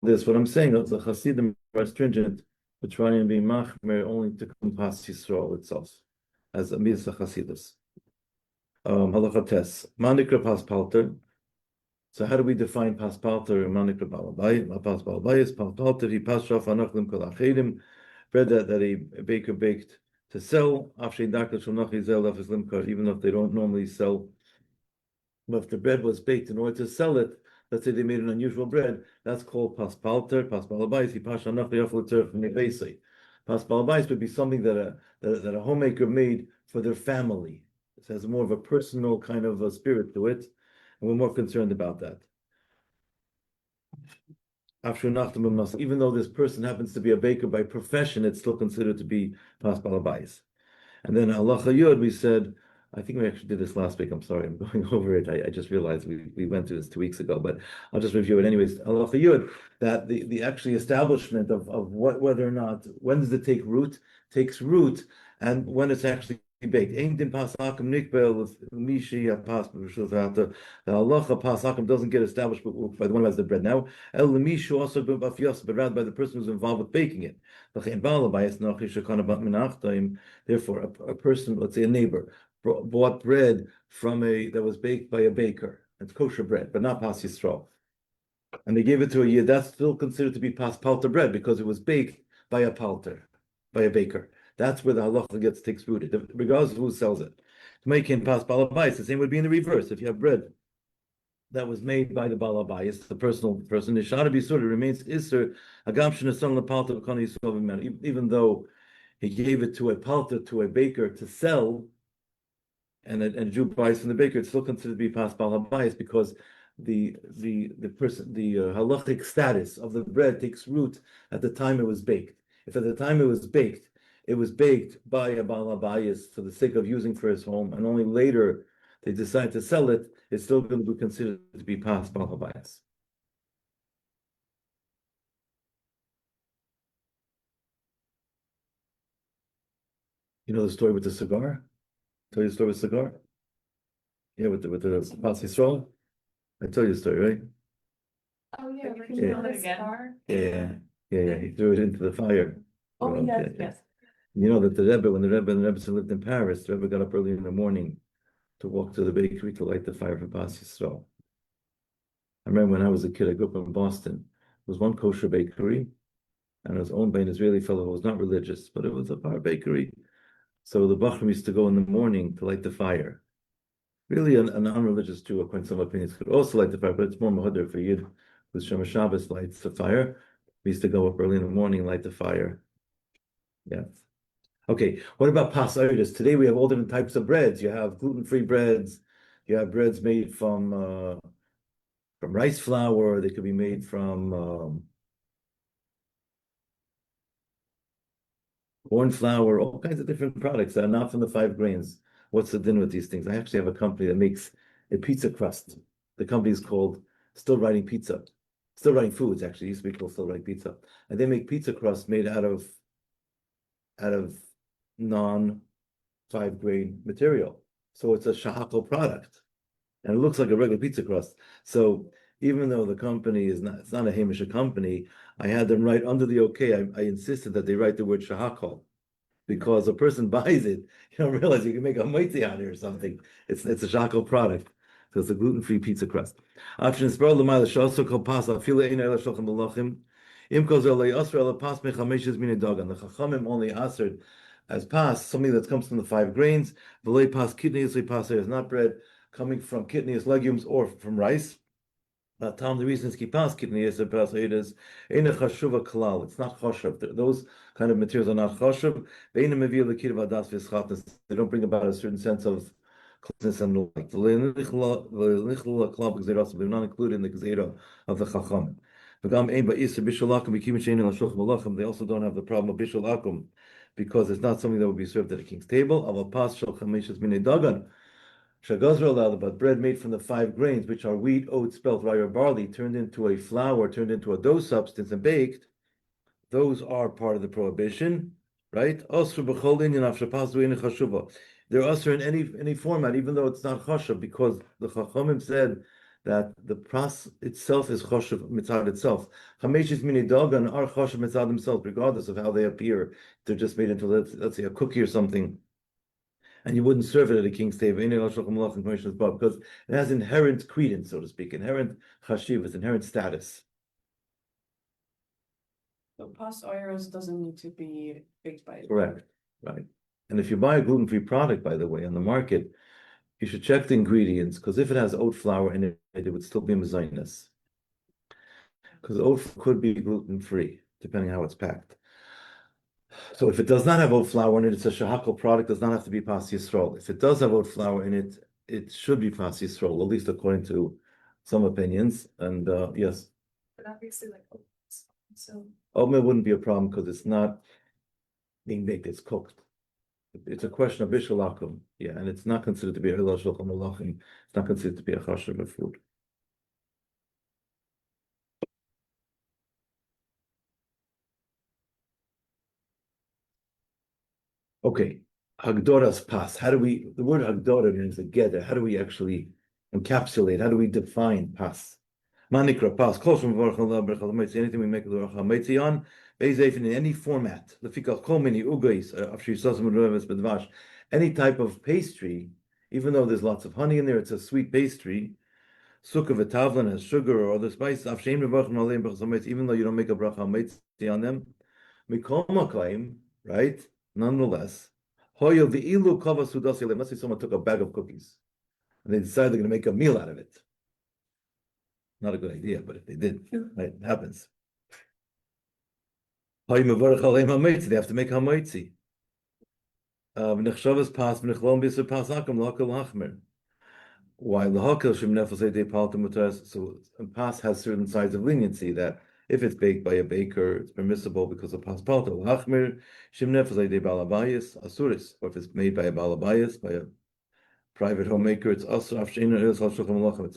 this. What I'm saying is the Hasidim are stringent to try and be machmer only to come past Yisrael itself, as a mitzvah Hasidus. Halacha tes. Manikra pas palter. So how do we define pas palter and manikra balabay? Pas balabay is pas palter. He pas shaf anachlim kol achedim. Bread that a baker baked to sell. After dakar shonach izel af limkar, even if they don't normally sell. But if the bread was baked in order to sell it, let's say they made an unusual bread, that's called pas palter, pas balabais. He pas shanach yafel tzerch nebesei. Pas balabais would be something that a homemaker made for their family. It has more of a personal kind of a spirit to it, and we're more concerned about that. Even though this person happens to be a baker by profession, it's still considered to be pas balabais. And then halacha yud, we said, I think we actually did this last week. I'm sorry, I'm going over it. I just realized we went through this 2 weeks ago, but I'll just review it anyways. Halacha yud, that the actually establishment of whether or not, when does it take root, takes root, and when it's actually baked. The halacha pasakim doesn't get established by the one who has the bread now, but rather by the person who's involved with baking it. Therefore, a person, let's say a neighbor, bought bread that was baked by a baker. It's kosher bread, but not pas yisrael. And they gave it to a yid. That's still considered to be pas palter bread because it was baked by a palter, by a baker. That's where the halacha takes root, regardless of who sells it. To make him pas balabais, the same would be in the reverse. If you have bread that was made by the balabais, the personal person, it remains iser even though he gave it to a palter, to a baker to sell, and a Jew buys from the baker, it's still considered to be pas balabais because the halachic status of the bread takes root at the time it was baked. If at the time it was baked by a balabayas for the sake of using for his home, and only later they decide to sell it, it's still going to be considered to be pas balabayas. You know the story with the cigar? Tell you the story with the cigar? Yeah, with the pas Yisrael? I tell you the story, right? Oh yeah, Yeah. He threw it into the fire. Oh yes. You know that when the Rebbe lived in Paris, the Rebbe got up early in the morning to walk to the bakery to light the fire for Pas Yisrael. I remember when I was a kid, I grew up in Boston. There was one kosher bakery, and it was owned by an Israeli fellow who was not religious, but it was a bar bakery. So the Bachram used to go in the morning to light the fire. Really, an unreligious Jew, according to some opinions, could also light the fire, but it's more mahudr for Yid whose Shema Shabbos lights the fire. We used to go up early in the morning and light the fire. Yeah. Okay, what about pas oides? Today we have all different types of breads. You have gluten-free breads. You have breads made from rice flour. They could be made from corn flour, all kinds of different products that are not from the 5 grains. What's the din with these things? I actually have a company that makes a pizza crust. The company is called Still Writing Pizza. Still Writing Foods, actually. It used to be called Still Writing Pizza. And they make pizza crust made out of non-5 grain material. So it's a shahakal product. And it looks like a regular pizza crust. So even though the company it's not a Hamish company, I had them write under the okay. I insisted that they write the word shahakal, because a person buys it, you don't realize you can make a moitzi out of it or something. It's a shahakal product. So it's a gluten-free pizza crust. Option is the Chachamim only answered as pas, something that comes from the 5 grains. V'lei pas kidneys, pas is not bread coming from kidneys, legumes, or from rice. The reason is kipas kidneys, pas is in a chashuva kalal. It's not chashuv. Those kind of materials are not chashuv. They don't bring about a certain sense of closeness and like. They're not included in the gzeira of the chacham. They also don't have the problem of bishul akum, because it's not something that would be served at a king's table. But bread made from the 5 grains, which are wheat, oats, spelt, rye, or barley, turned into a flour, turned into a dough substance, and baked, those are part of the prohibition, right? They're also in any format, even though it's not chashav, because the Chachamim said that the pras itself is choshev mitzad itself. Chameshis mini dogan are choshev mitzad themselves, regardless of how they appear. They're just made into, let's say, a cookie or something, and you wouldn't serve it at a king's table because it has inherent credence, so to speak, inherent chashivas, inherent status. So past oils doesn't need to be baked by. Correct, right. And if you buy a gluten-free product, by the way, on the market, you should check the ingredients, because if it has oat flour in it, it would still be mezainis. Because oat could be gluten-free, depending on how it's packed. So if it does not have oat flour in it, it's a shahakal product, does not have to be pas yisrael. If it does have oat flour in it, it should be pas yisrael, at least according to some opinions. And yes. But obviously, like, so. Oatmeal wouldn't be a problem because it's not being baked, it's cooked. It's a question of bishalakum, yeah, and it's not considered to be a hilal shulchan malachim. It's not considered to be a kosher food. Okay, Hagdoras pas. How do we? The word Hagdora means together. How do we actually encapsulate? How do we define pas? Manikra pas. Anything we make the on. In any format. Any type of pastry, even though there's lots of honey in there, it's a sweet pastry. Sukkah v'tavlan has sugar or other spices. Even though you don't make a bracha on them, mikol claim, right? Nonetheless, let's say someone took a bag of cookies and they decided they're going to make a meal out of it. Not a good idea, but if they did, right, it happens. They have to make hamaitzi. While the hakil so pas has certain sides of leniency that if it's baked by a baker, it's permissible because of pas palter. L'achmir shimnefas de balabayis asuris, or if it's made by a balabayis, by a private homemaker, it's also it's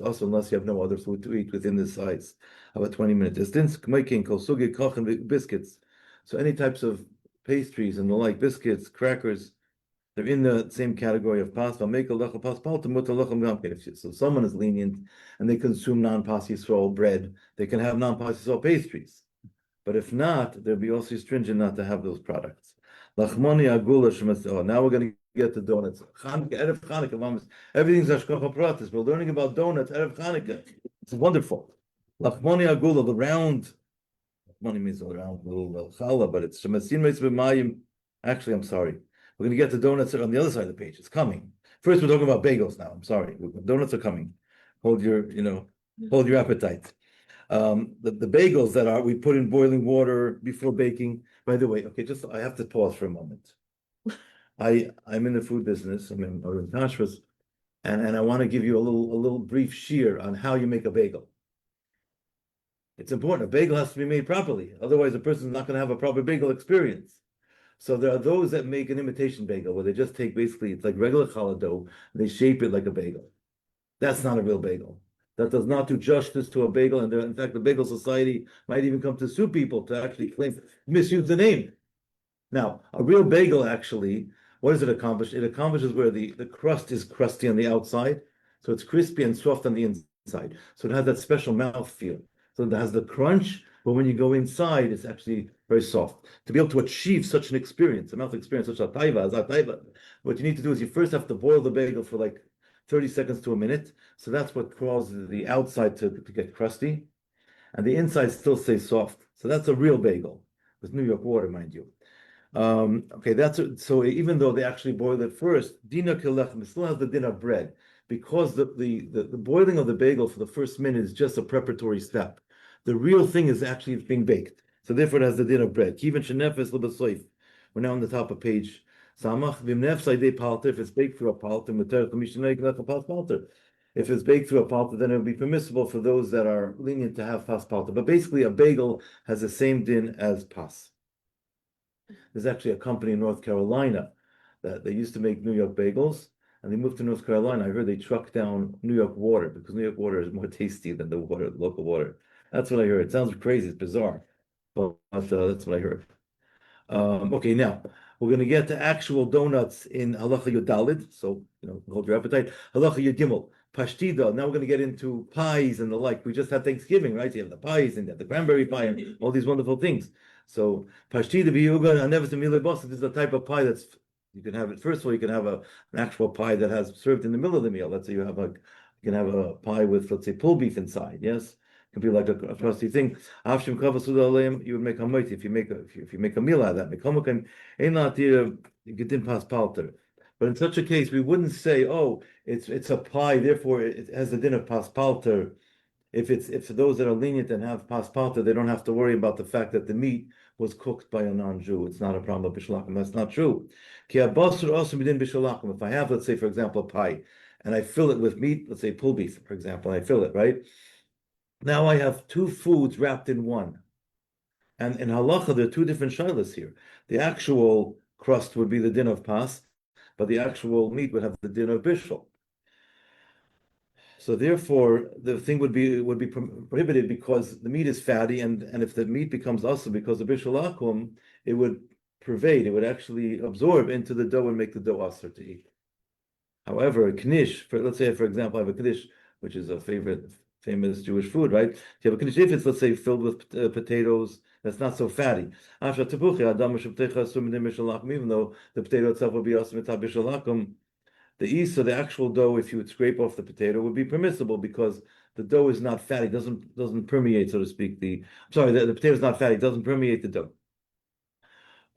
also unless you have no other food to eat within this size of a 20-minute distance. Biscuits. So any types of pastries and the like, biscuits, crackers, they're in the same category of pas. So someone is lenient and they consume non-pas Yisrael bread, they can have non-pas Yisrael pastries. But if not, they'll be also stringent not to have those products. Now we're going to get to donuts. Erev Chanukah, everything's Hashgacha Pratis. We're learning about donuts, Erev Chanukah. It's wonderful. Lachmoni agula, the round. Lachmoni means a round little challah, but it's shemasin meis b'mayim. Actually, I'm sorry. We're going to get to donuts on the other side of the page. It's coming. First, we're talking about bagels now. I'm sorry. Donuts are coming. Hold your appetite. The bagels that we put in boiling water before baking. By the way, okay, I have to pause for a moment. I'm in the food business. I'm in kashrus, and I want to give you a little brief sheer on how you make a bagel. It's important. A bagel has to be made properly. Otherwise, a person's not going to have a proper bagel experience. So there are those that make an imitation bagel where they just take basically, it's like regular challah dough, they shape it like a bagel. That's not a real bagel. That does not do justice to a bagel. And in fact, the Bagel Society might even come to sue people to actually misuse the name. Now, a real bagel actually, what does it accomplish? It accomplishes where the crust is crusty on the outside, so it's crispy and soft on the inside. So it has that special mouth feel. So it has the crunch, but when you go inside, it's actually very soft. To be able to achieve such an experience, a mouth experience, such a taiva, what you need to do is you first have to boil the bagel for like 30 seconds to a minute. So that's what causes the outside to get crusty. And the inside still stays soft. So that's a real bagel with New York water, mind you. Okay, so even though they actually boil it first, dina kilechem, it still has the din of bread, because the boiling of the bagel for the first minute is just a preparatory step. The real thing is actually being baked. So therefore it has the din of bread. Kiven shenefes l'besoif. We're now on the top of page Samach. V'mnef saydei palter, if it's baked through a palter, muter commissionay palter. If it's baked through a palter, then it will be permissible for those that are lenient to have pas palter. But basically a bagel has the same din as pas. There's actually a company in North Carolina that they used to make New York bagels, and they moved to North Carolina. I heard they trucked down New York water because New York water is more tasty than the local water. That's what I heard. It sounds crazy, it's bizarre, but that's what I heard. Okay, now we're going to get to actual donuts in Halacha Yudalid. So hold your appetite. Halacha Yudgimel. pashtida. Now we're going to get into pies and the like. We just had Thanksgiving, right? So you have the pies and you have the cranberry pie and all these wonderful things. So pashtida biyuga and never this is a type of pie that's you can have it. First of all, you can have an actual pie that has served in the middle of the meal. Let's say you can have a pie with, let's say, pulled beef inside. Yes, it can be like a trusty thing. You would make a if you make a meal out of that. You didn't pass palter. But in such a case, we wouldn't say, "Oh, it's a pie, therefore it has the din of pas palter." If for those that are lenient and have pas palter, they don't have to worry about the fact that the meat was cooked by a non-Jew. It's not a problem of bishalakim. That's not true. If I have, let's say, for example, a pie, and I fill it with meat, let's say pulled beef, for example, and I fill it, right? Now I have two foods wrapped in one. And in halacha, there are two different shilas here. The actual crust would be the din of pas, but the actual meat would have the din of bishul. So therefore, the thing would be prohibited because the meat is fatty, and if the meat becomes asa because of bishul akum, it would pervade, it would actually absorb into the dough and make the dough asa to eat. However, a knish, let's say, for example, I have a knish, which is a famous Jewish food, right? If you have a knish, if it's, let's say, filled with potatoes, that's not so fatty. Even though the potato itself will be asa bishul akum, the isa, the actual dough, if you would scrape off the potato, would be permissible because the dough is not fatty, doesn't permeate, so to speak. The potato is not fatty, doesn't permeate the dough.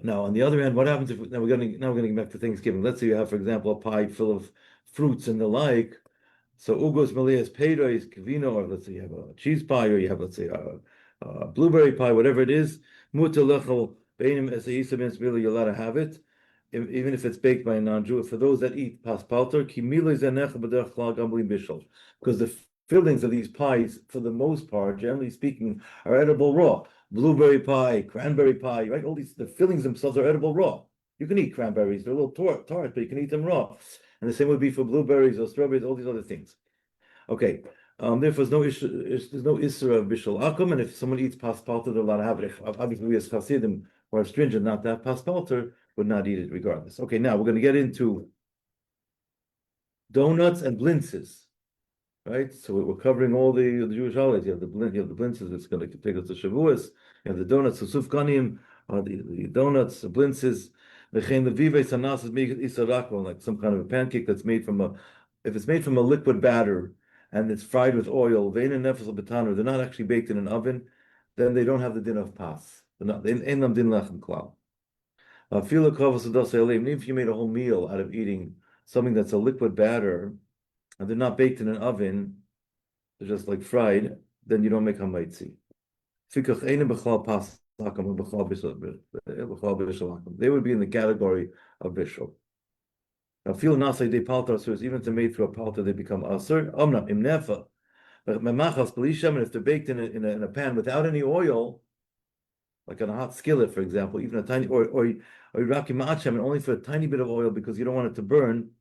Now, on the other hand, what happens if we're going to get back to Thanksgiving? Let's say you have, for example, a pie full of fruits and the like. So ugos melias peiros kavino, or let's say you have a cheese pie, or you have, let's say, a blueberry pie, whatever it is. Mutar lechel beinim as a isa ben smila, you're allowed to have it, even if it's baked by a non-Jew. For those that eat pas palter, because the fillings of these pies, for the most part, generally speaking, are edible raw. Blueberry pie, cranberry pie, right? All the fillings themselves are edible raw. You can eat cranberries; they're a little tart, but you can eat them raw. And the same would be for blueberries or strawberries, all these other things. Okay. Therefore, there's no issur of bishul akum, and if someone eats pas palter, they're allowed to have it. Obviously, we as Hasidim who are stringent not to have pas palter would not eat it regardless. Okay, now we're going to get into donuts and blintzes, right? So we're covering all the Jewish holidays. You have the blintzes. It's going to take us to Shavuos. You have the donuts, the sufganim, the donuts, the blintzes. Like some kind of a pancake that's made if it's made from a liquid batter and it's fried with oil, they're not actually baked in an oven, then they don't have the din of pas. Even if you made a whole meal out of eating something that's a liquid batter and they're not baked in an oven, they're just like fried, then you don't make hamaitzi. They would be in the category of bishul. Now, feel nasai de palter, so even if they're made through a palter, they become aser. Omnam im nefa, but memachas belisham, and if they're baked in a pan without any oil, like on a hot skillet, for example, even a tiny or iraki ma'achem, and only for a tiny bit of oil because you don't want it to burn,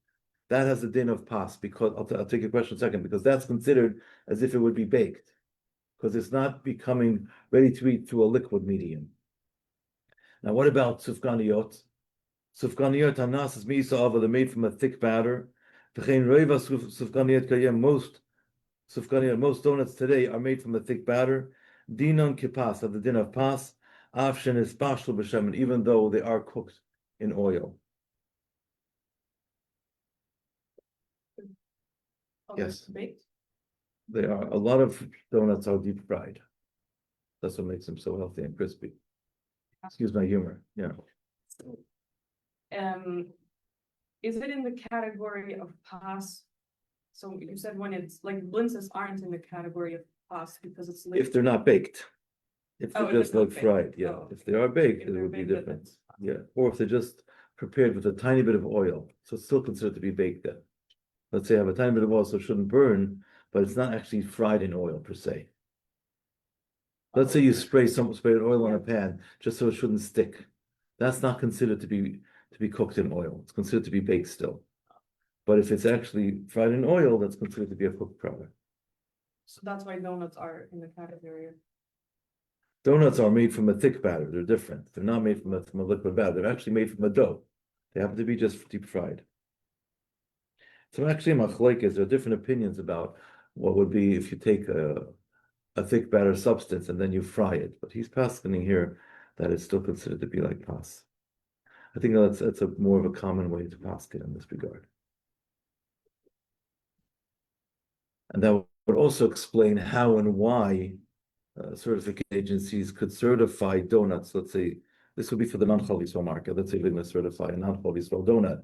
that has the din of pas. Because I'll take your question in a second, because that's considered as if it would be baked, because it's not becoming ready to eat through a liquid medium. Now, what about sufganiyot? Sufganiyot hanas is mi'isa'ava, they're made from a thick batter. Most donuts today are made from a thick batter. Dinon kipas, of the din of pas, afshen is bashlu b'shemen, even though they are cooked in oil. Yes, baked. They are. A lot of donuts are deep fried. That's what makes them so healthy and crispy. Excuse my humor. Yeah. Is it in the category of pas? So you said when it's like blintzes aren't in the category of pas because it's if they're not baked. If they're just like fried, yeah. Oh. If they are baked, it would be different. Yeah. Or if they're just prepared with a tiny bit of oil, so it's still considered to be baked then. Let's say I have a tiny bit of oil, so it shouldn't burn, but it's not actually fried in oil per se. Let's say you spray oil on a pan just so it shouldn't stick. That's not considered to be cooked in oil. It's considered to be baked still. But if it's actually fried in oil, that's considered to be a cooked product. So that's why donuts are in the category. Donuts are made from a thick batter. They're different. They're not made from a liquid batter. They're actually made from a dough. They happen to be just deep fried. So actually, machlokes, there are different opinions about what would be if you take a thick batter substance and then you fry it. But he's paskening here that it's still considered to be like pas. I think that's a more of a common way to pasken in this regard. And that would also explain how and why certification agencies could certify donuts. Let's say this would be for the non-Chol Yisrael market. Let's say they're going to certify a non-Chol Yisrael donut,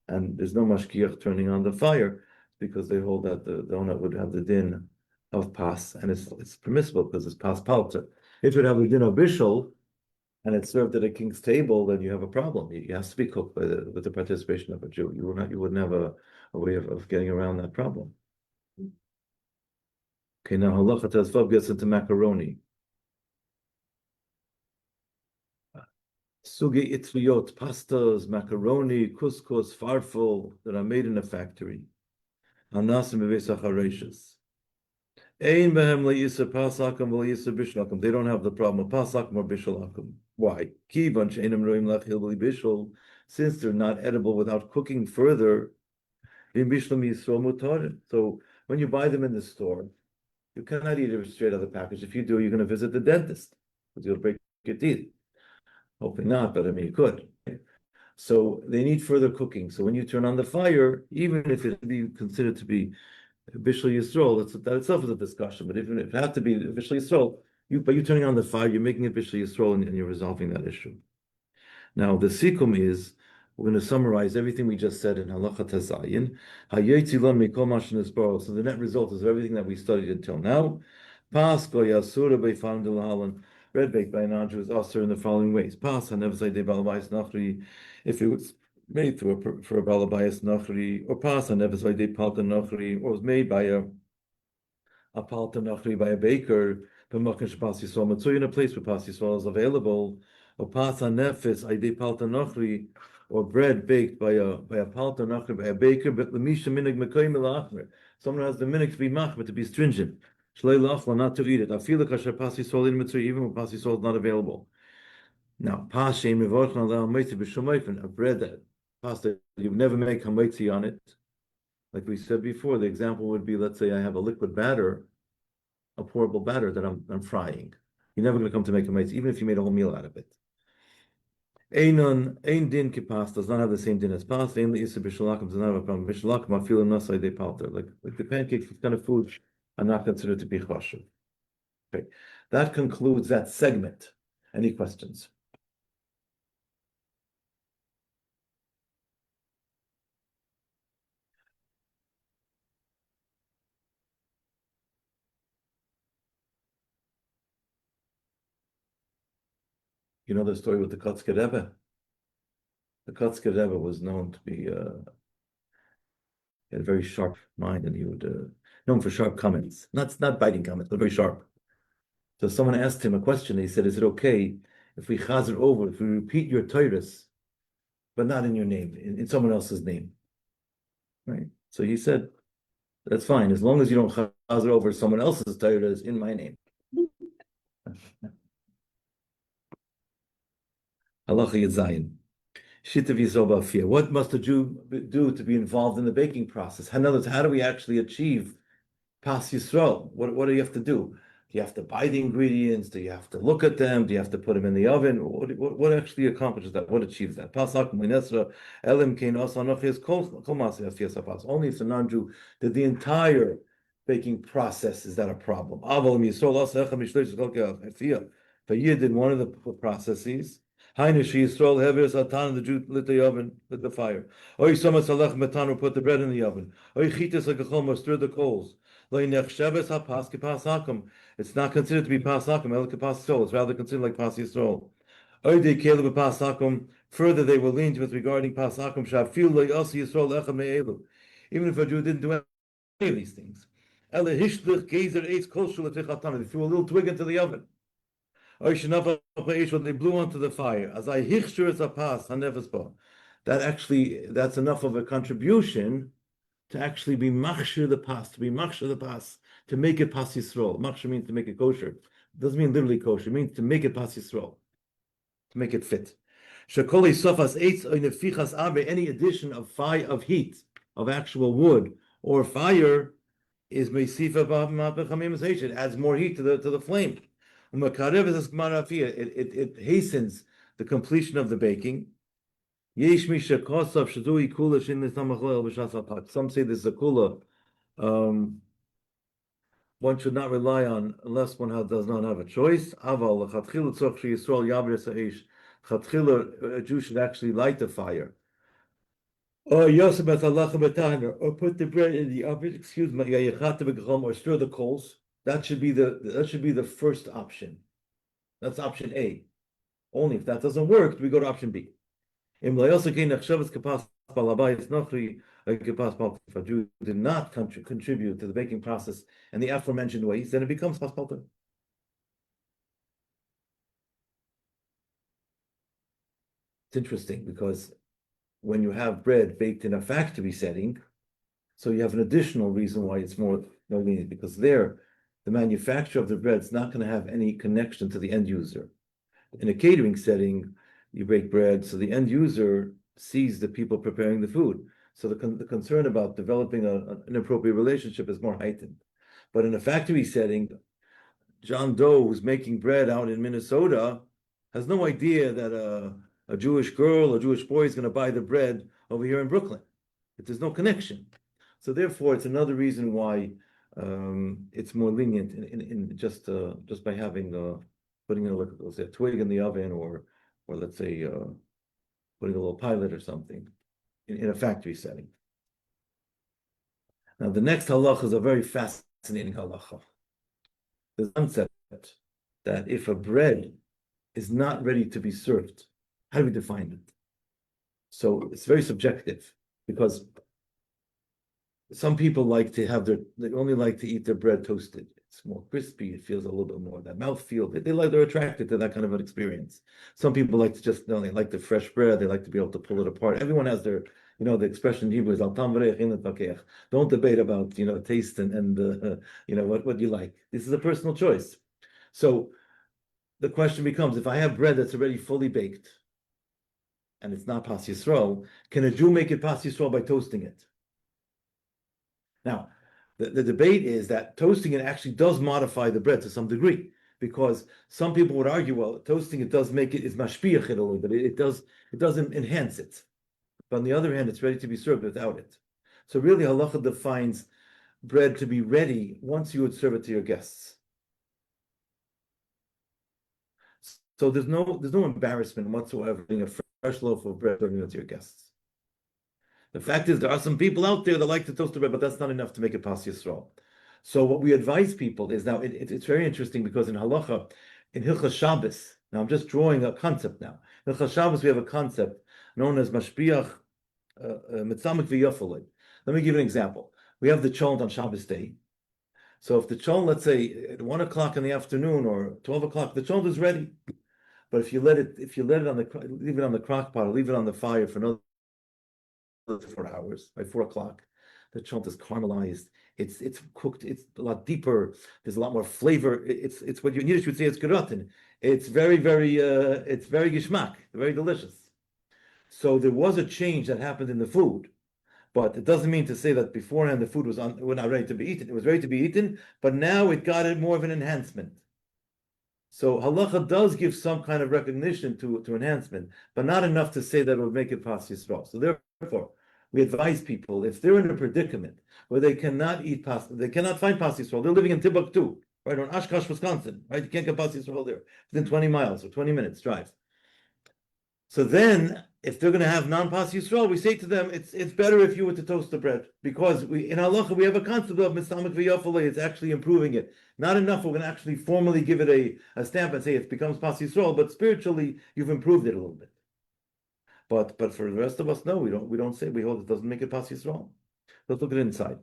and there's no mashgiach turning on the fire because they hold that the donut would have the din of pas, and it's permissible because it's pas palter. If it have the din of bishul and it's served at a king's table, then you have a problem. It has to be cooked with the participation of a Jew. You wouldn't have a way of getting around that problem. Okay, now halacha tezvav gets into macaroni. Sugi itzviyot, pastas, macaroni, couscous, farfel that are made in a factory. Anasim bevesach hareshis. Ein behem le'isa pasakum le'isa bishlakum. They don't have the problem of pasakum or bishlakum. Why? Kivan she'enim roim lachil b'bishul. Since they're not edible without cooking further, in bishlam yisrael mutarin. So when you buy them in the store, you cannot eat it straight out of the package. If you do, you're going to visit the dentist because you'll break your teeth. Hopefully not, but I mean, you could. So they need further cooking. So when you turn on the fire, even if it be considered to be Bishul Yisrael, that itself is a discussion. But even if it has to be Bishul Yisrael, by you turning on the fire, you're making it Bishul Yisrael and you're resolving that issue. Now, the sikum is, we're going to summarize everything we just said in Halacha Tazayin. So the net result is everything that we studied until now. Pas goyasura beifam delahalan. Bread baked by a non-Jew is also in the following ways. Pas hanevzai de balabayis nachri, if it was made for a balabayis nachri, or pas hanevzai de palter nachri, or was made by a palter nachri by a baker, b'makan shepas yisrael matzuy, in a place where pas yisrael is available, or pas hanefes ide palter nachri, or bread baked by a palter nachri by a baker, but l'misha minig mekoyim elachmer. Someone has the minig to be machmer, to be stringent. Not to eat it. I feel like kasher pas yisrael in mitzvah, even when pas yisrael is not available. Now, pas shein mevorach na'al ha'meitzi b'shomayfen, a bread that pasta you never make ha'meitzi on it. Like we said before, the example would be, let's say I have a liquid batter, a pourable batter that I'm frying. You're never going to come to make ha'meitzi, even if you made a whole meal out of it. Ein din kipas does not have the same din as pas. Ein le'isa b'shalakim does not have a problem. B'shalakim afilu nasai de palter. Like the pancakes, kind of food are not considered to be kosher. Okay, that concludes that segment. Any questions? You know the story with the Kotzker Rebbe? The Kotzker Rebbe was known to be he had a very sharp mind, and he would known for sharp comments, not biting comments, but very sharp. So someone asked him a question. He said, "Is it okay if we chazer over, if we repeat your Torahs, but not in your name, in someone else's name?" Right. So he said, "That's fine, as long as you don't chazer over someone else's Torahs in my name." Halacha Yitzayin. Shitav Yisrael Ba'afiyah. What must a Jew do to be involved in the baking process? In other words, how do we actually achieve Pas Yisrael? What do you have to do? Do you have to buy the ingredients? Do you have to look at them? Do you have to put them in the oven? What actually accomplishes that? What achieves that? Only if the non-Jew did the entire baking process, is that a problem? If a Yid did one of the processes, the Jew lit the oven, lit the fire. Put the bread in the oven. Stir the coals. It's not considered to be pasakum, it's rather considered like pas yisrael. Further, they were lenient with regarding pasakum. Even if a Jew didn't do any of these things, they threw a little twig into the oven. They blew onto the fire. As I that's enough of a contribution to actually be machshir the pas, to make it pas yisrael. Machshir means to make it kosher. It doesn't mean literally kosher. It means to make it pas yisrael, to make it fit. Any addition of heat of actual wood or fire is meisifa b'mapechamim. It adds more heat to the flame. It hastens the completion of the baking. Some say this is a kula one should not rely on unless one does not have a choice. A Jew should actually light the fire. Or put the bread in the oven, excuse me, or stir the coals. That should be the first option. That's option A. Only if that doesn't work, we go to option B. If a Jew did not contribute to the baking process in the aforementioned ways, then it becomes Palter. It's interesting because when you have bread baked in a factory setting, so you have an additional reason why it's more lenient, because there, the manufacturer of the bread is not going to have any connection to the end user. In a catering setting, you bake bread, so the end user sees the people preparing the food. So the concern about developing an inappropriate relationship is more heightened. But in a factory setting, John Doe, who's making bread out in Minnesota, has no idea that a Jewish girl or Jewish boy is going to buy the bread over here in Brooklyn. There's no connection. So therefore, it's another reason why it's more lenient in just by having putting in a twig in the oven, or let's say putting a little pilot or something in a factory setting. Now, the next halacha is a very fascinating halacha. The concept that if a bread is not ready to be served, how do we define it? So it's very subjective, because some people like to have they only like to eat their bread toasted. It's more crispy. It feels a little bit more that mouthfeel. They're attracted to that kind of an experience. Some people like to they like the fresh bread. They like to be able to pull it apart. Everyone has their, the expression in Hebrew is al tam v'reich in l'tvakeach. Don't debate about, taste and what you like. This is a personal choice. So the question becomes, if I have bread that's already fully baked and it's not pas yisrael, can a Jew make it pas yisrael by toasting it? Now, the debate is that toasting it actually does modify the bread to some degree, because some people would argue, well, toasting it does make it's mashpiach it a little bit. It doesn't enhance it. But on the other hand, it's ready to be served without it. So really, halacha defines bread to be ready once you would serve it to your guests. So there's no embarrassment whatsoever being a fresh loaf of bread serving it to your guests. The fact is, there are some people out there that like to toast the bread, but that's not enough to make it pas yisrael. So what we advise people is, now it's very interesting, because in halacha, in Hilchas Shabbos, now I'm just drawing a concept now. In Hilchas Shabbos, we have a concept known as mashpiach mitzamek v'yafalei. Let me give you an example. We have the cholent on Shabbos day. So if the cholent, let's say at 1 o'clock in the afternoon or 12 o'clock, the cholent is ready. But if you let it leave it on the crock pot, or leave it on the fire for another 4 hours, by 4 o'clock, the cholent is caramelized. It's cooked. It's a lot deeper. There's a lot more flavor. It's what you in Yiddish would say it's gerotten. It's very geschmack, very delicious. So there was a change that happened in the food, but it doesn't mean to say that beforehand the food was not ready to be eaten. It was ready to be eaten, but now it got more of an enhancement. So halacha does give some kind of recognition to enhancement, but not enough to say that it would make it pas yisrael. So therefore, we advise people, if they're in a predicament where they cannot eat pasta, they cannot find pas yisrael, they're living in Timbuktu, right, or in Oshkosh, Wisconsin, right? You can't get pas yisrael there. Within 20 miles or 20 minutes drive. So then, if they're going to have non-pas yisrael, we say to them, it's better if you were to toast the bread, because in halacha we have a concept of mistamek v'yafalei. It's actually improving it. Not enough we're going to actually formally give it a stamp and say it becomes pas yisrael, but spiritually you've improved it a little bit. But for the rest of us, no, we don't say, we hold it doesn't make it pas yisrael. Let's look at it inside.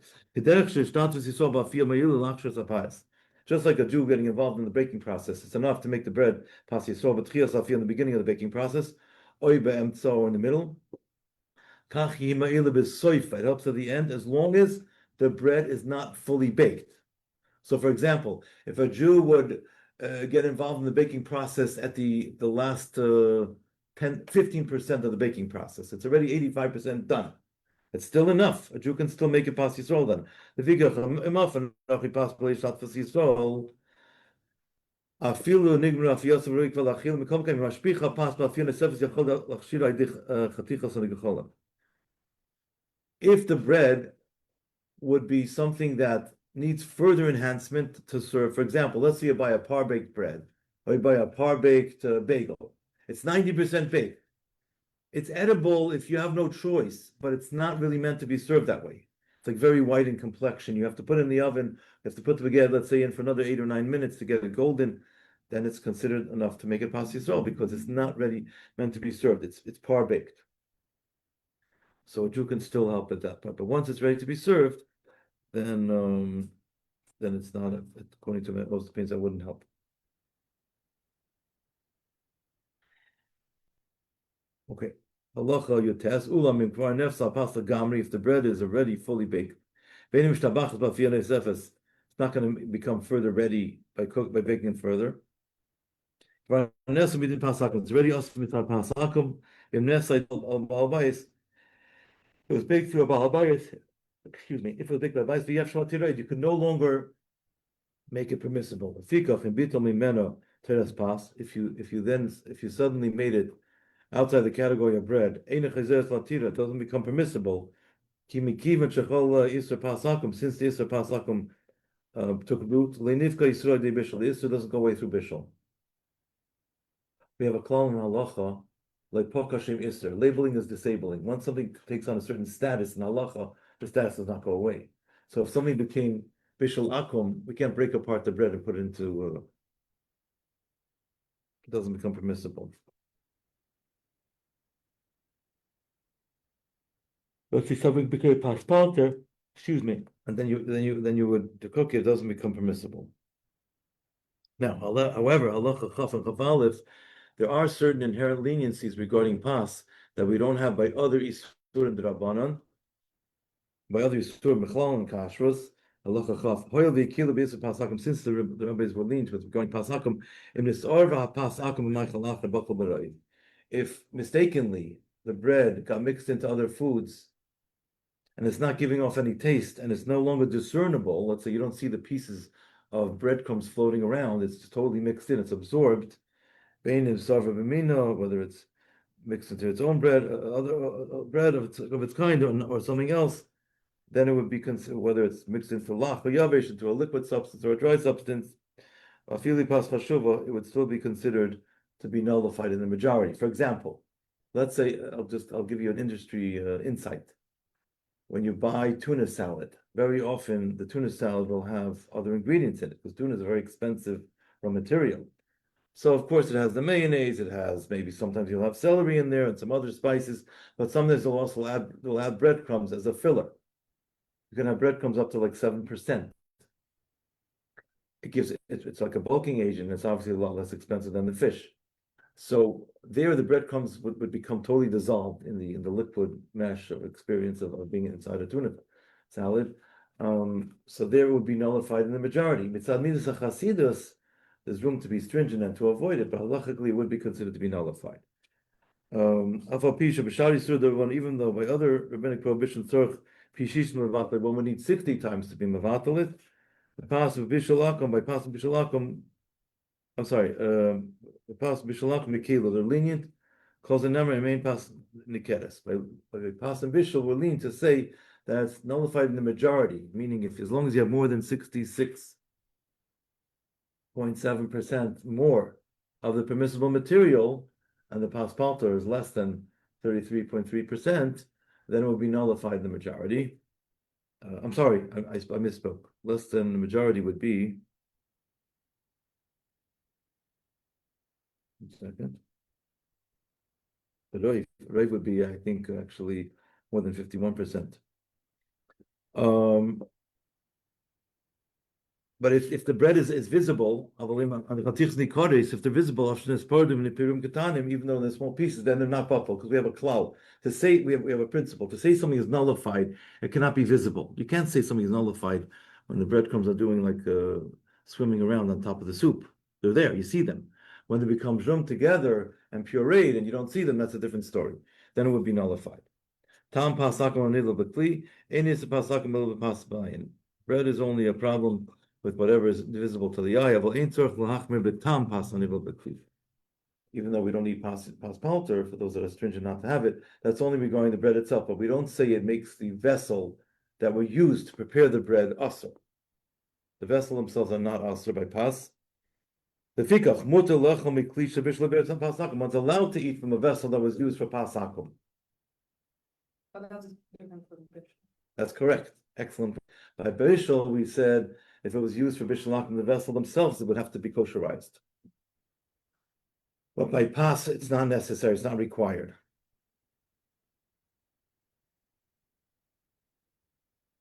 Just like a Jew getting involved in the baking process, it's enough to make the bread pas yisrael, but in the beginning of the baking process, oy be'emtza, or in the middle. It helps at the end, as long as the bread is not fully baked. So, for example, if a Jew would get involved in the baking process at the last 15% of the baking process, it's already 85% done. It's still enough. A Jew can still make it pas Yisrael then. The Vikach enough and possibly shot pas Yisrael. Afilu nigru af Yosef ruik velachil mikom kem mashpicha pas ba'afil nesefes yachol lachshir aydich chatichas anigacholam. If the bread would be something that needs further enhancement to serve, for example, let's say you buy a par-baked bread or you buy a par-baked bagel. It's 90% baked. It's edible if you have no choice, but it's not really meant to be served that way. It's like very white in complexion. You have to put it in the oven. You have to put it together, let's say, in for another 8 or 9 minutes to get it golden. Then it's considered enough to make it pas Yisrael because it's not ready meant to be served. It's par-baked. So a Jew can still help at that point. But once it's ready to be served, then it's not, according to most opinions, that wouldn't help. Okay. Halacha yotes ulam im kvar nefsa pasta gamri. If the bread is already fully baked, it's not going to become further ready by baking it further. It's already also mitzad pasakum. Im nefsa balbayis. It was baked through a balbayis. Excuse me. If it was baked by balbayis, you could no longer make it permissible. If you suddenly made it outside the category of bread, it doesn't become permissible. Since the Isra Pasakum took root, the Isra doesn't go away through Bishul. We have a klal in halacha, like Pokashim Isra. Labeling is disabling. Once something takes on a certain status in halacha, the status does not go away. So if something became Bishul Akum, we can't break apart the bread and put it into, it doesn't become permissible. But if something became past Palter, excuse me, and then you would cook it, doesn't become permissible. Now, however, halacha chaf and chavalif, there are certain inherent leniencies regarding pas that we don't have by other isurim d'Rabbanan, by other isurim mechlal and kashrus. Halacha chaf hoyel v'ikila b'yisur pasakum, since the rabbis were lenient with regarding pasakum, im nisor v'hapasakum b'maychalach nebachal b'rayim. If mistakenly the bread got mixed into other foods and it's not giving off any taste, and it's no longer discernible, let's say you don't see the pieces of breadcrumbs floating around, it's just totally mixed in, it's absorbed, whether it's mixed into its own bread, other bread of its kind, or something else, then it would be considered, whether it's mixed into lach or yavesh, into a liquid substance or a dry substance, it would still be considered to be nullified in the majority. For example, let's say, I'll give you an industry insight. When you buy tuna salad, very often the tuna salad will have other ingredients in it because tuna is a very expensive raw material. So of course it has the mayonnaise, it has maybe sometimes you'll have celery in there and some other spices, but sometimes they'll add breadcrumbs as a filler. You can have breadcrumbs up to like 7%. It's like a bulking agent. It's obviously a lot less expensive than the fish. So there, the breadcrumbs would become totally dissolved in the liquid mesh of experience of being inside a tuna salad. So there it would be nullified in the majority. Mitzad midas hachasidus, there's room to be stringent and to avoid it, but halachically it would be considered to be nullified. Even though by other rabbinic prohibitions, one would need 60 times to be mevatel it. The pas of bishalakum, by pas of bishalakum, I'm sorry, the pas bishalakum mikilo, they're lenient. Calls the number and main pas nikeres. By pas and bishal, we're lenient to say that it's nullified in the majority, meaning as long as you have more than 66.7% more of the permissible material, and the pas palter is less than 33.3%, then it will be nullified in the majority. I'm sorry, I misspoke. Less than the majority would be. 1 second. The Rav would be, I think, actually more than 51%. But if the bread is visible, if they're visible, even though they're small pieces, then they're not buffalo, because we have a klal. To say we have a principle. To say something is nullified, it cannot be visible. You can't say something is nullified when the breadcrumbs are doing like swimming around on top of the soup. They're there, you see them. When they become zhum together and pureed and you don't see them, that's a different story. Then it would be nullified. Tam pasakum anidl b'kli, enis pasakum el b'pas b'ayin. Bread is only a problem with whatever is visible to the eye. Aval ein tzorch l'hachmir b'tam pas anidl b'kli. Even though we don't need pas palter, for those that are stringent not to have it, that's only regarding the bread itself. But we don't say it makes the vessel that were used to prepare the bread asr. The vessel themselves are not asr by pas. The fikach muter lechel mikli shabish leberetzam pasakum. One's allowed to eat from a vessel that was used for pasakum. But that's different from bishul. That's correct. Excellent. By bishul, we said if it was used for bishul in the vessel themselves, it would have to be kosherized. But by pas, it's not necessary. It's not required.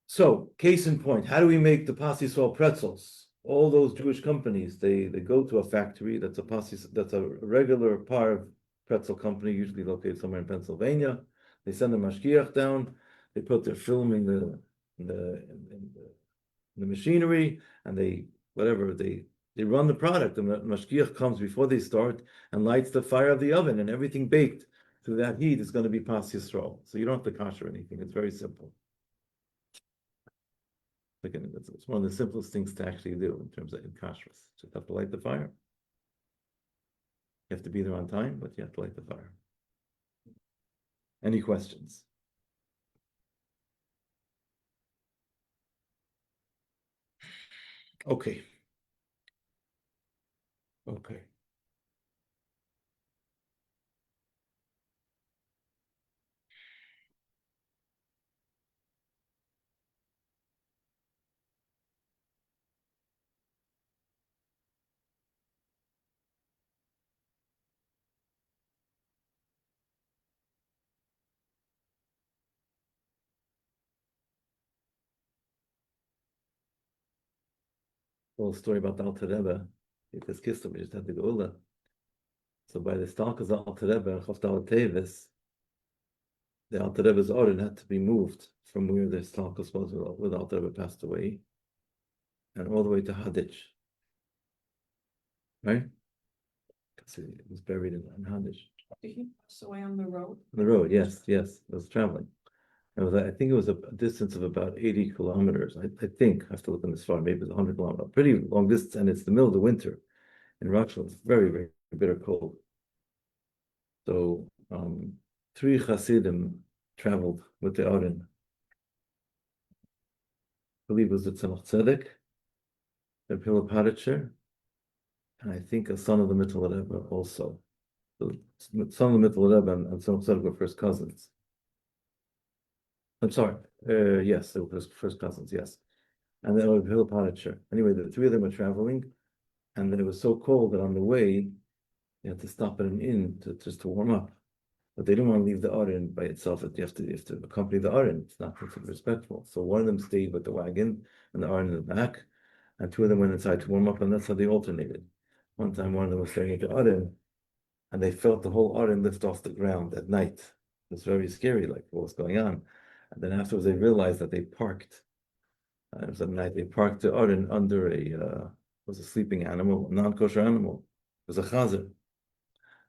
So, case in point, how do we make the pas Yisrael pretzels? All those Jewish companies, they go to a factory that's a regular par pretzel company, usually located somewhere in Pennsylvania. They send a mashgiach down. They put their film in the machinery, and they run the product. And the mashgiach comes before they start and lights the fire of the oven, and everything baked through that heat is going to be pas Yisrael. So you don't have to kosher anything. It's very simple. Again, it's one of the simplest things to actually do in terms of kashrus. Just have to light the fire. You have to be there on time, but you have to light the fire. Any questions? Okay. Little story about the Alter Rebbe. This Kislev, we just had the Geula. So by the Stalkers Alter Rebbe, Choftal Tevis, the Alter Rebbe's Oren had to be moved from where the Stalkers was when the Alter Rebbe passed away, and all the way to Haditch. Right? Because he was buried in Haditch. Did he pass away on the road? On the road, yes. It was traveling. I think it was a distance of about 80 kilometers. I think, I have to look on this far, maybe it's 100 kilometers. Pretty long distance, and it's the middle of the winter. In Russia, it's very, very bitter cold. So 3 Hasidim traveled with the Aron. I believe it was the Tzemach Tzedek, the Palter, and I think a son of the Mittel Rebbe also. The son of the Mittel Rebbe and Tzemach Tzedek were first cousins. I'm sorry. Yes, they were first cousins. Yes, and then Palter. Anyway, the 3 of them were traveling, and then it was so cold that on the way you had to stop at an inn just to warm up. But they didn't want to leave the Aron by itself. You have to accompany the Aron. It's not considered respectful. So one of them stayed with the wagon and the Aron in the back, and 2 of them went inside to warm up, and that's how they alternated. One time, one of them was staring at the Aron, and they felt the whole Aron lift off the ground at night. It was very scary, like what was going on. And then afterwards, they realized that they parked. It was at night. They parked the Aron under was a sleeping animal, a non-kosher animal. It was a chazer.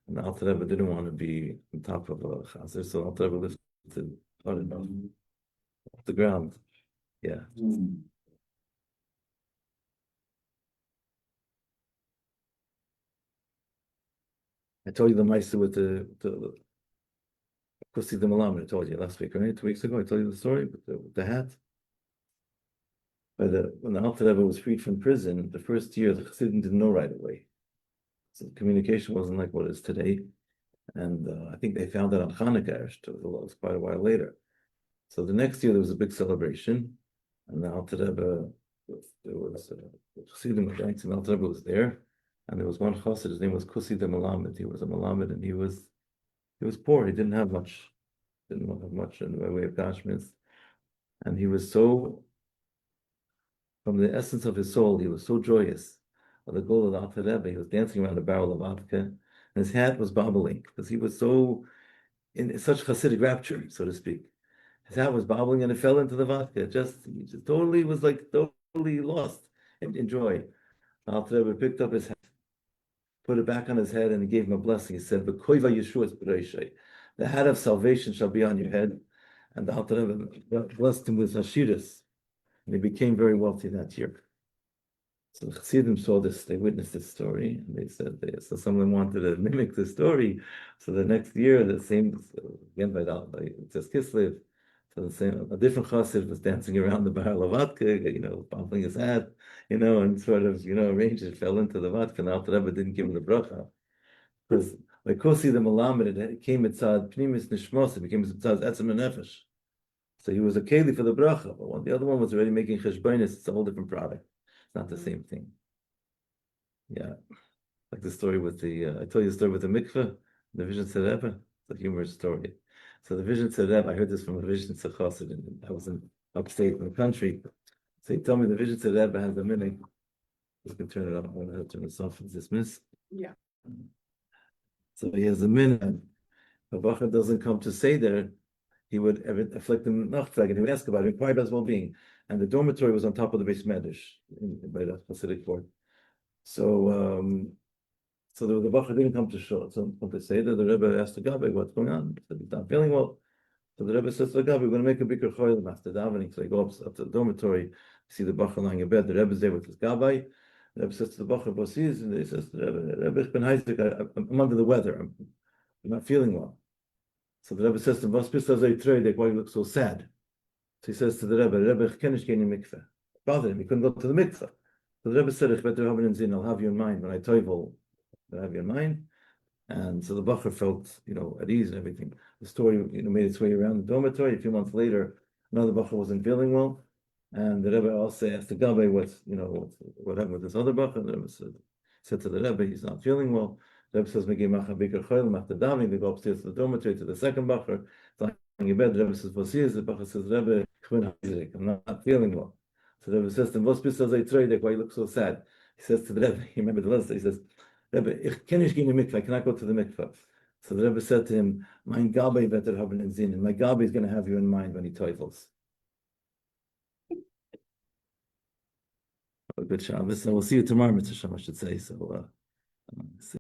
And the Alter Rebbe didn't want to be on top of a chazer, so Alter Rebbe lifted Aron off the ground. Yeah. I told you the Maisa with the Kusi the Malam. I told you last week, right? 2 weeks ago, I told you the story with the hat. When the Alter Rebbe was freed from prison, the first year the Chassidim didn't know right away. So communication wasn't like what it is today. And I think they found it on Hanukkah. It was quite a while later. So the next year there was a big celebration, and the Alter Rebbe, there was Chassidim Ranks, and the Alter Rebbe was there, and there was one Chassid. His name was Kusi the Malamed. He was a Malamed, and he was poor. He didn't have much in the way of gashmis, and he was so, from the essence of his soul, he was so joyous of the goal of the Alter Rebbe. He was dancing around a barrel of vodka, and his hat was bobbling because he was so in such Hasidic rapture, so to speak. His hat was bobbling and it fell into the vodka. He just totally was like totally lost in joy. The Alter Rebbe picked up his hat, put it back on his head, and he gave him a blessing. He said, "V'koiva Yeshua's b'reishai." The hat of salvation shall be on your head, and the Alter Rebbe blessed him with Hashiras, and he became very wealthy that year. So the Chassidim saw this, they witnessed this story, and they said, so someone wanted to mimic the story. So the next year, the same, again by it says Kislev, so the same, a different Chassid was dancing around the barrel of vodka, bumping his hat, and sort of, arranged it, fell into the vodka, and Alter Rebbe didn't give him the bracha. Because like Kosi the Malamed, it came mitzad Pnimis Nishmos, it became mitzad Etzem Nefesh. So he was a keli for the bracha, but the other one was already making cheshbonis. It's a whole different product. It's not the same thing. Yeah, like the story with I told you the story with the mikveh, the Vision Rebbe. It's a humorous story. So the Vision Rebbe, I heard this from a Vision Chassid, and I was in upstate in the country. So he told me the Vision Rebbe has a minute. You can turn it up. I'm going to turn this off and dismiss. Yeah. So he has a minute. If a Bacher doesn't come to say there, he would afflict him nachtrag, and he would ask about it, inquire about his well-being. And the dormitory was on top of the base medrash by the Hasidic fort. So, so the Bacher didn't come to show. So when they say that, the Rebbe asked the Gabbai, what's going on? He said, he's not feeling well. So the Rebbe says to the Gabbai, we're going to make a bigger cholim after davening. So they go up to the dormitory, see the Bacher lying in bed. The Rebbe's there with his Gabbai. The Rebbe says to the Bacher, what's he? And he says to the Rebbe, ich bin heißig, I'm under the weather. I'm not feeling well. So the Rebbe says to him, why you look so sad? So he says to the Rebbe, ich kenne nicht mikveh. Bothered him, he couldn't go to the mikveh. So the Rebbe said, I'll have you in mind when I toivel, I'll have you in mind. And so the Bacher felt, at ease and everything. The story, made its way around the dormitory. A few months later, another Bacher wasn't feeling well. And the Rebbe also asked the Gabbai, what happened with this other Bacher? The Rebbe said to the Rebbe, he's not feeling well. The Rebbe says, they go upstairs to the dormitory to the second Bacher. It's lying in bed. The Rebbe says, the Bacher says, Rebbe, I'm not feeling well. So the Rebbe says to him, why you look so sad? He says to the Rebbe, he remembered the last day, he says, Rebbe, ich kann nicht gehen in mikveh, I cannot go to the mikveh. So the Rebbe said to him, mein Gabbai better haben in Sinn, and my Gabbai is going to have you in mind when he teufels. Good Shabbos. So we'll see you tomorrow, Mr. Shem, I should say. So,